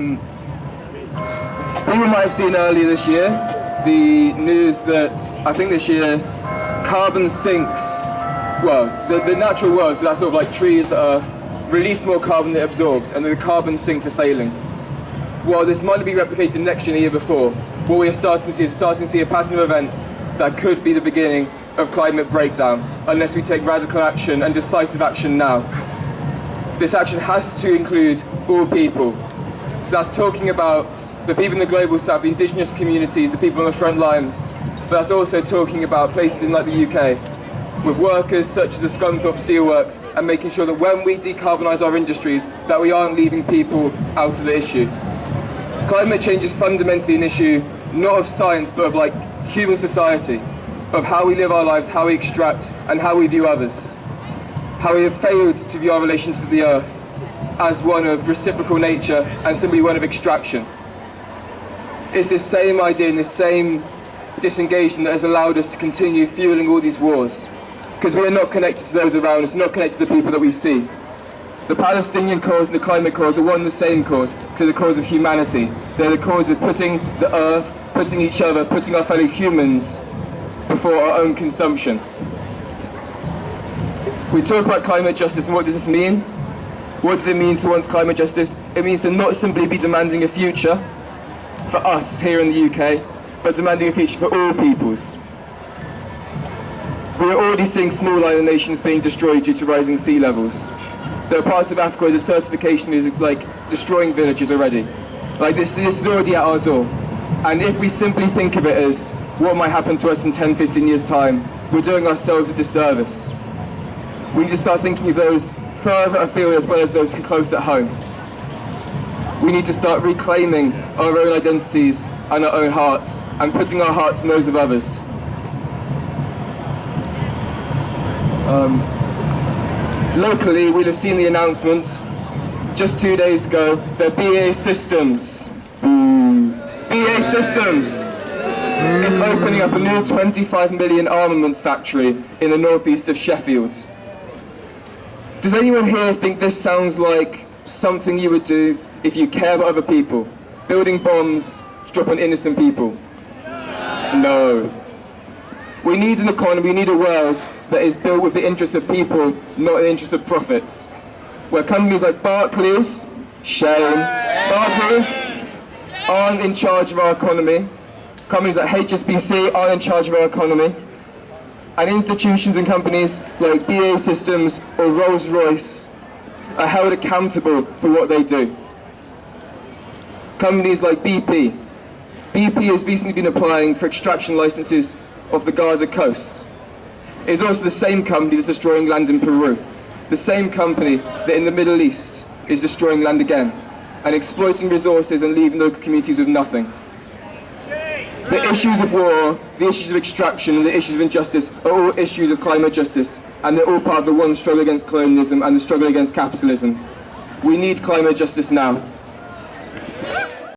People might have seen earlier this year the news that I think this year carbon sinks, well, the natural world, so that's sort of like trees that are release more carbon than it absorbs, and the carbon sinks are failing. Well, this might be replicated next year and the year before. What we are starting to see is a pattern of events that could be the beginning of climate breakdown, unless we take radical action and decisive action now. This action has to include all people. So that's talking about the people in the global south, the indigenous communities, the people on the front lines. But that's also talking about places in like the UK, with workers such as the Scunthorpe Steelworks, and making sure that when we decarbonise our industries, that we aren't leaving people out of the issue. Climate change is fundamentally an issue, not of science, but of like human society, of how we live our lives, how we extract, and how we view others. How we have failed to view our relationship to the earth as one of reciprocal nature and simply one of extraction. It's this same idea and this same disengagement that has allowed us to continue fueling all these wars, because we are not connected to those around us, not connected to the people that we see. The Palestinian cause and the climate cause are one and the same cause, to the cause of humanity. They're the cause of putting the earth, putting each other, putting our fellow humans before our own consumption. We talk about climate justice, and what does this mean? What does it mean to want climate justice? It means to not simply be demanding a future for us here in the UK, but demanding a future for all peoples. We are already seeing small island nations being destroyed due to rising sea levels. There are parts of Africa where desertification is like destroying villages already. Like this is already at our door. And if we simply think of it as what might happen to us in 10, 15 years' time, we're doing ourselves a disservice. We need to start thinking of those further afield as well as those close at home. We need to start reclaiming our own identities and our own hearts, and putting our hearts in those of others. Locally, we'll have seen the announcement just 2 days ago that BAE Systems is opening up a new 25 million armaments factory in the northeast of Sheffield. Does anyone here think this sounds like something you would do if you care about other people? Building bombs to drop on innocent people? No. We need an economy, we need a world that is built with the interests of people, not the interests of profits. Where companies like Barclays, Barclays aren't in charge of our economy. Companies like HSBC aren't in charge of our economy. And institutions and companies like BAE Systems or Rolls-Royce are held accountable for what they do. Companies like BP. BP has recently been applying for extraction licenses off the Gaza coast. It is also the same company that's destroying land in Peru. The same company that in the Middle East is destroying land again and exploiting resources and leaving local communities with nothing. The issues of war, the issues of extraction, and the issues of injustice are all issues of climate justice, and they're all part of the one struggle against colonialism and the struggle against capitalism. We need climate justice now.